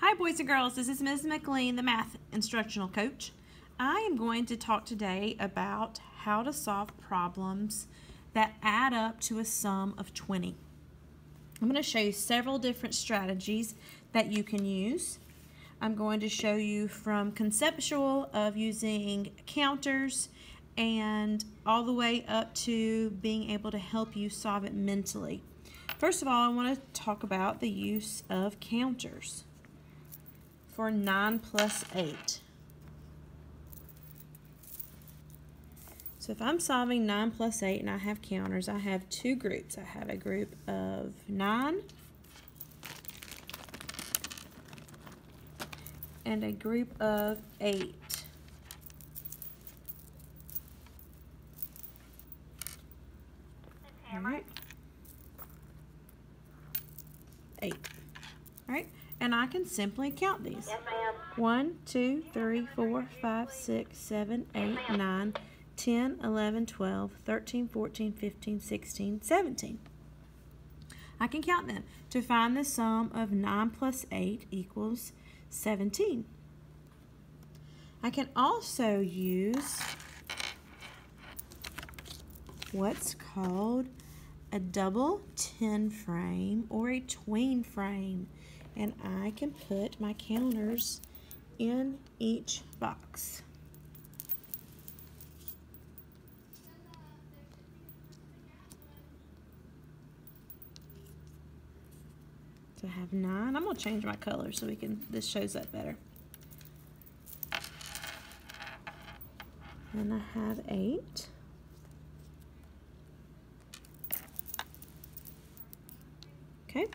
Hi boys and girls, this is Ms. McLean, the math instructional coach. I am going to talk today about how to solve problems that add up to a sum of 20. I'm going to show you several different strategies that you can use. I'm going to show you from conceptual of using counters and all the way up to being able to help you solve it mentally. First of all, I want to talk about the use of counters for 9 plus 8. So if I'm solving 9 plus 8 and I have counters, I have two groups. I have a group of 9 and a group of 8. All right. 8. All right. And I can simply count these. Yes, ma'am. 1, 2, 3, 4, 5, 6, 7, 8, 9, 10, 11, 12, 13, 14, 15, 16, 17. I can count them to find the sum of 9 plus 8 equals 17. I can also use what's called a double 10 frame or a tween frame, and I can put my counters in each box. So I have 9. I'm going to change my color so this shows up better. And I have 8. Okay.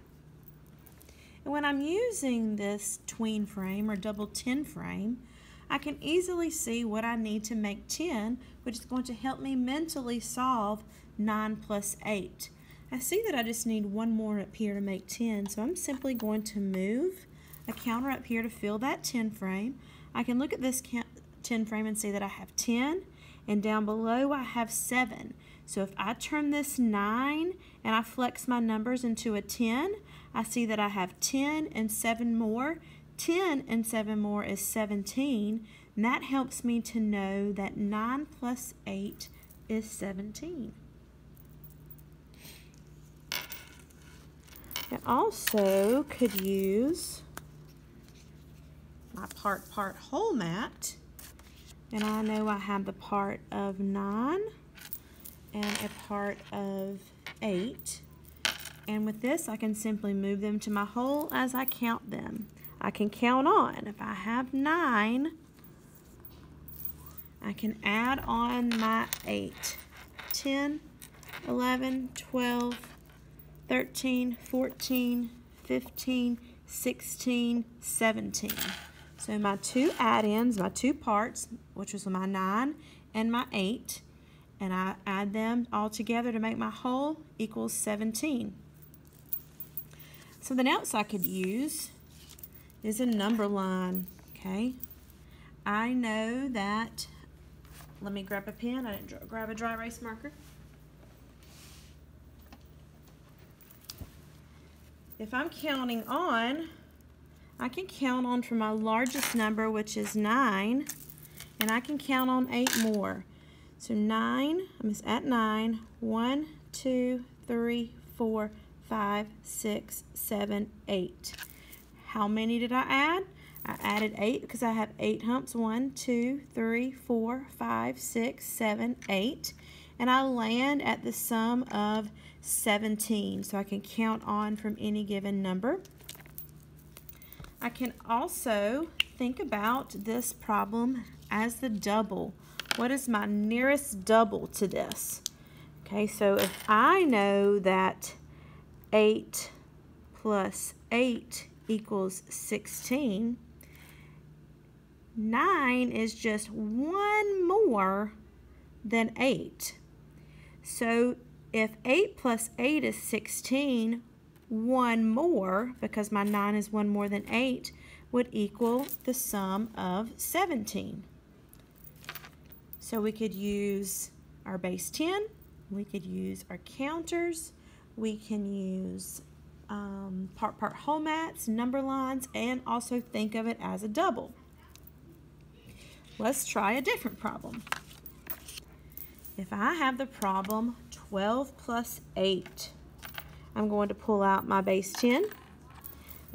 And when I'm using this tween frame or double 10 frame, I can easily see what I need to make 10, which is going to help me mentally solve 9 plus 8. I see that I just need one more up here to make 10, so I'm simply going to move a counter up here to fill that 10 frame. I can look at this 10 frame and see that I have 10, and down below I have 7. So if I turn this 9 and I flex my numbers into a 10, I see that I have 10 and 7 more. 10 and 7 more is 17, and that helps me to know that 9 plus 8 is 17. I also could use my part whole mat, and I know I have the part of 9 and a part of 8, and with this I can simply move them to my whole as I count them. I can count on. If I have 9, I can add on my 8. 10, 11, 12, 13, 14, 15, 16, 17. So my two add-ins, my two parts, which was my 9 and my 8, and I add them all together to make my whole equals 17. Something else I could use is a number line, okay? I know that, let me grab a pen. I didn't grab a dry erase marker. If I'm counting on, I can count on from my largest number, which is 9, and I can count on 8 more. So 9, I'm at 9, 1, 2, 3, 4, 5, 6, 7, 8. How many did I add? I added 8 because I have 8 humps. 1, 2, 3, 4, 5, 6, 7, 8. And I land at the sum of 17. So I can count on from any given number. I can also think about this problem as the double. What is my nearest double to this? Okay, so if I know that 8 plus 8 equals 16, 9 is just one more than 8. So if 8 plus 8 is 16, one more, because my 9 is one more than 8, would equal the sum of 17. So we could use our base 10, we could use our counters, we can use part whole mats, number lines, and also think of it as a double. Let's try a different problem. If I have the problem 12 plus 8, I'm going to pull out my base 10.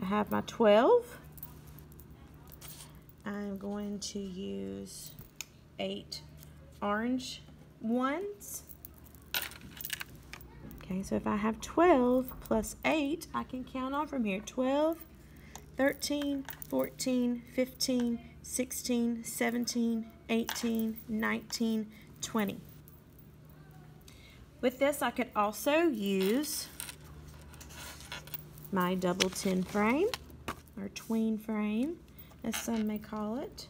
I have my 12. I'm going to use 8 orange ones. Okay, so if I have 12 plus 8, I can count on from here. 12, 13, 14, 15, 16, 17, 18, 19, 20. With this, I could also use my double 10 frame, or tween frame, as some may call it.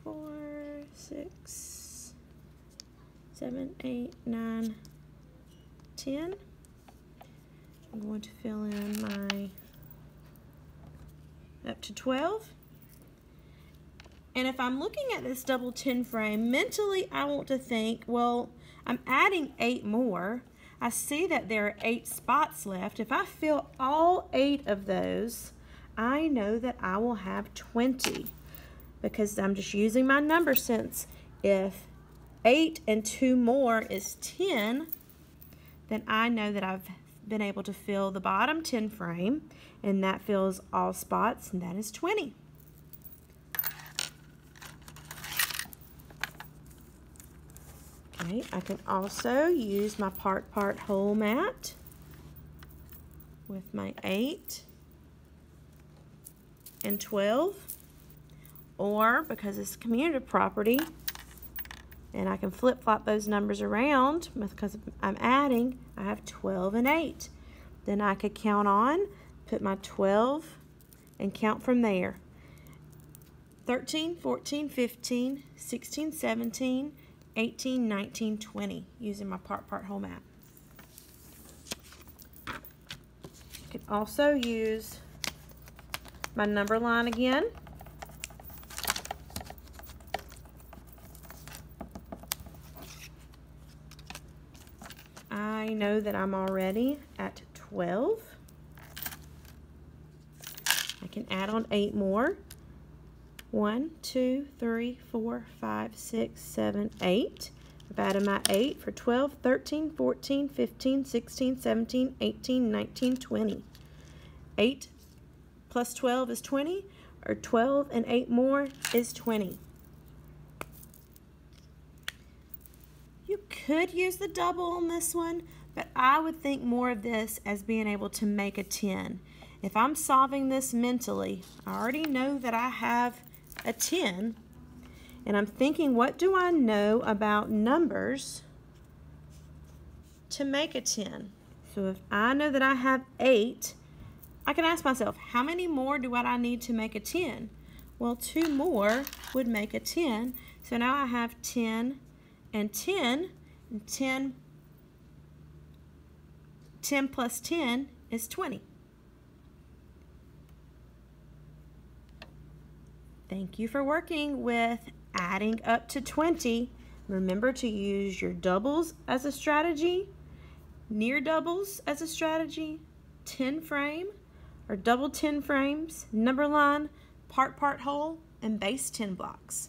Four, 6, 7, 8, 9, 10. I'm going to fill in my up to 12. And if I'm looking at this double 10 frame, mentally I want to think, well, I'm adding 8 more. I see that there are 8 spots left. If I fill all 8 of those, I know that I will have 20, because I'm just using my number sense. If 8 and 2 more is 10, then I know that I've been able to fill the bottom 10 frame, and that fills all spots, and that is 20. Okay, I can also use my part whole mat with my 8 and 12, or because it's commutative property and I can flip-flop those numbers around because I'm adding, I have 12 and 8. Then I could count on, put my 12 and count from there. 13, 14, 15, 16, 17, 18, 19, 20, using my part whole mat. I can also use my number line again. I know that I'm already at 12. I can add on 8 more. 1, 2, 3, 4, 5, 6, 7, 8. I've added my 8 for 12, 13, 14, 15, 16, 17, 18, 19, 20. 8 plus 12 is 20, or 12 and 8 more is 20. You could use the double on this one, but I would think more of this as being able to make a 10. If I'm solving this mentally, I already know that I have a 10, and I'm thinking, what do I know about numbers to make a 10? So if I know that I have 8, I can ask myself, how many more do I need to make a 10? Well, 2 more would make a 10. So now I have 10 and 10, and 10 plus 10 is 20. Thank you for working with adding up to 20. Remember to use your doubles as a strategy, near doubles as a strategy, 10 frame or double 10 frames, number line, part whole, and base 10 blocks.